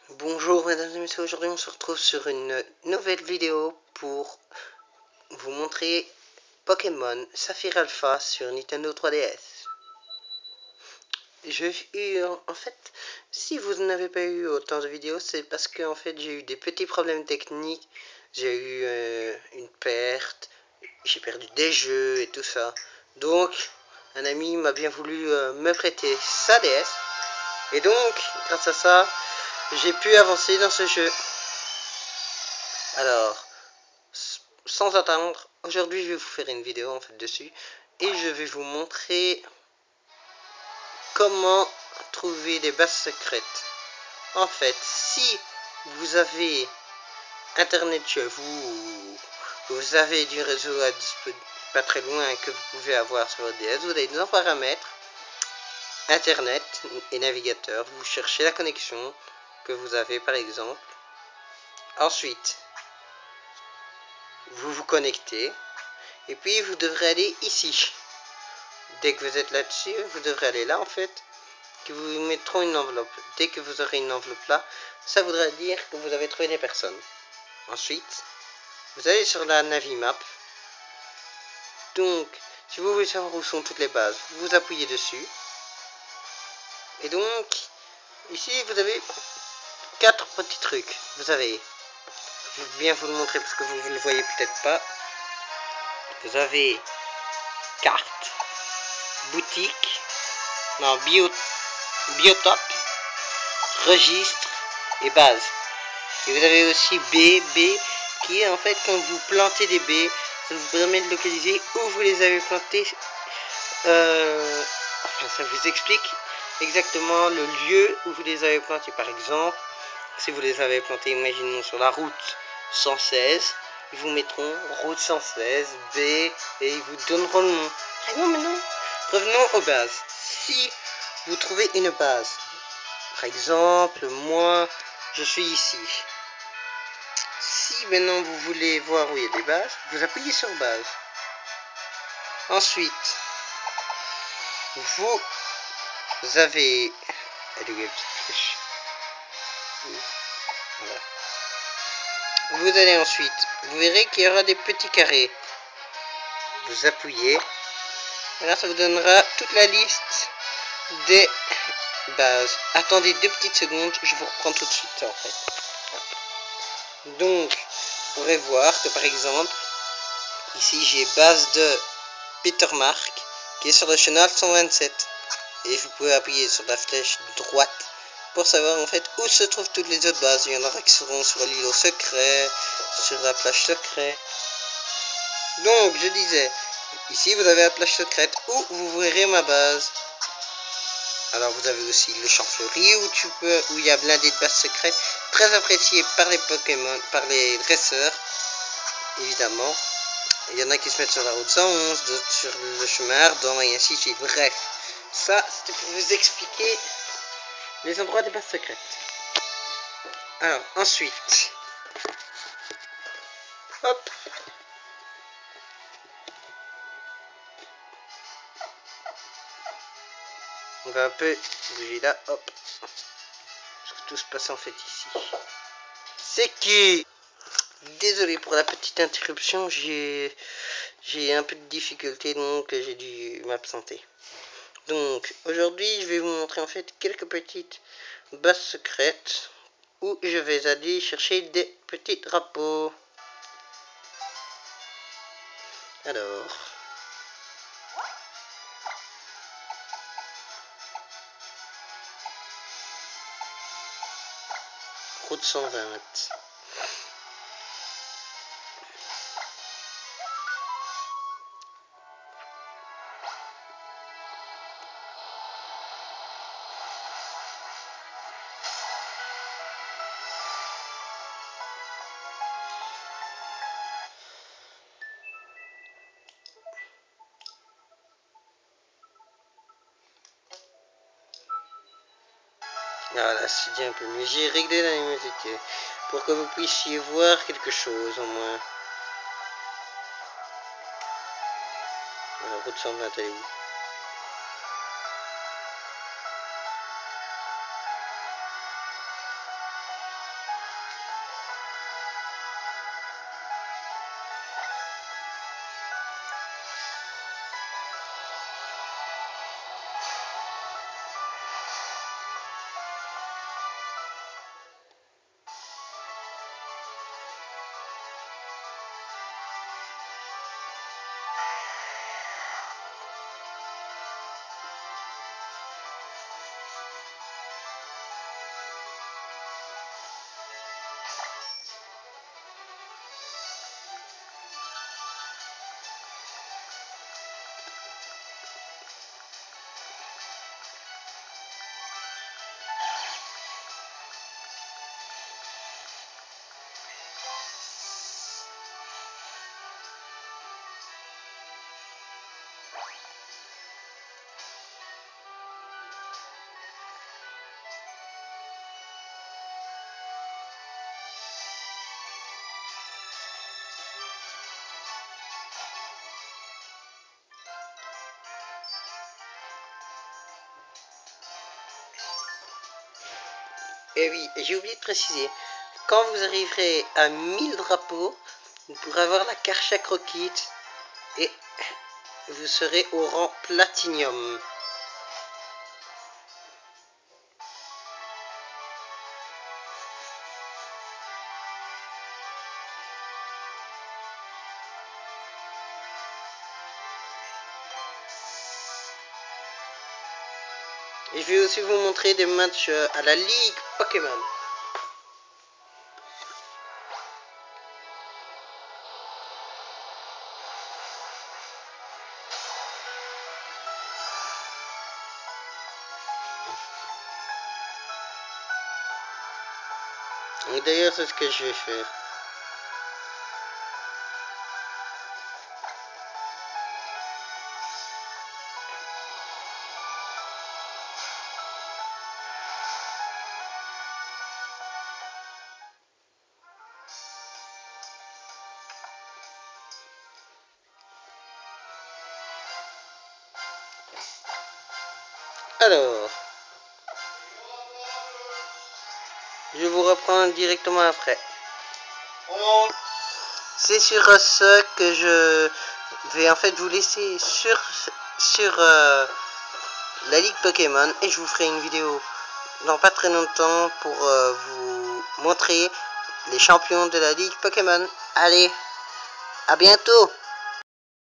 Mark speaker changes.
Speaker 1: Bonjour mesdames et messieurs, aujourd'hui on se retrouve sur une nouvelle vidéo pour vous montrer Pokémon Saphir Alpha sur Nintendo 3DS. En fait, si vous n'avez pas eu autant de vidéos, c'est parce que en fait j'ai eu des petits problèmes techniques, j'ai eu une perte, j'ai perdu des jeux et tout ça. Donc un ami m'a bien voulu me prêter sa DS et donc grâce à ça j'ai pu avancer dans ce jeu. Alors, sans attendre, aujourd'hui je vais vous faire une vidéo en fait dessus et je vais vous montrer comment trouver des bases secrètes. En fait, si vous avez internet chez vous, ou vous avez du réseau pas très loin que vous pouvez avoir sur votre DS, vous allez dans paramètres, internet et navigateur, vous cherchez la connexion que vous avez par exemple. Ensuite, vous vous connectez et puis vous devrez aller ici. Dès que vous êtes là-dessus, vous devrez aller là en fait, que vous mettront une enveloppe. Dès que vous aurez une enveloppe là, ça voudra dire que vous avez trouvé des personnes. Ensuite, vous allez sur la Navimap. Donc, si vous voulez savoir où sont toutes les bases, vous appuyez dessus. Et donc, ici vous avez 4 petits trucs. Vous avez, je vais bien vous le montrer parce que vous ne le voyez peut-être pas. Vous avez carte, boutique, non, biotope, registre et base. Et vous avez aussi B qui est en fait quand vous plantez des baies, ça vous permet de localiser où vous les avez plantées. Ça vous explique exactement le lieu où vous les avez plantées. Par exemple, si vous les avez plantées, imaginons sur la route 116, ils vous mettront route 116, B, et ils vous donneront le nom. Ah non, mais non. Revenons aux bases. Si vous trouvez une base, par exemple, moi, je suis ici. Si maintenant vous voulez voir où il y a des bases, vous appuyez sur base. Ensuite, vous avez... Voilà. Vous allez ensuite, vous verrez qu'il y aura des petits carrés. Vous appuyez. Et là, ça vous donnera toute la liste des bases. Attendez 2 petites secondes, je vous reprends tout de suite en fait. Donc, vous pourrez voir que par exemple, ici j'ai base de Peter Mark qui est sur le chenal 127. Et vous pouvez appuyer sur la flèche droite pour savoir en fait où se trouvent toutes les autres bases. Il y en aura qui seront sur l'îlot secret, sur la plage secrète. Donc, je disais, ici vous avez la plage secrète où vous verrez ma base. Alors vous avez aussi le champ fleuri où il y a blindé de bases secrètes, très apprécié par les Pokémon, par les dresseurs, évidemment. Il y en a qui se mettent sur la route 111, d'autres sur le chemin ardent et ainsi de suite. Bref, ça c'était pour vous expliquer les endroits des bases secrètes. Alors ensuite, hop. On va un peu bouger là, hop. Parce que tout se passe en fait ici. C'est qui? Désolé pour la petite interruption, j'ai un peu de difficulté donc j'ai dû m'absenter. Donc aujourd'hui je vais vous montrer en fait quelques petites bases secrètes où je vais aller chercher des petits drapeaux. Alors, route 120. Voilà, c'est déjà un peu mieux. J'ai réglé la luminosité pour que vous puissiez voir quelque chose au moins. La route 120, elle est où? Et oui, j'ai oublié de préciser, quand vous arriverez à 1000 drapeaux, vous pourrez avoir la Karcha Krokit et vous serez au rang Platinium. Et je vais aussi vous montrer des matchs à la Ligue Pokémon. Et d'ailleurs, c'est ce que je vais faire. Alors, je vous reprends directement après. C'est sur ce que je vais en fait vous laisser sur la Ligue Pokémon et je vous ferai une vidéo dans pas très longtemps pour vous montrer les champions de la Ligue Pokémon. Allez, à bientôt!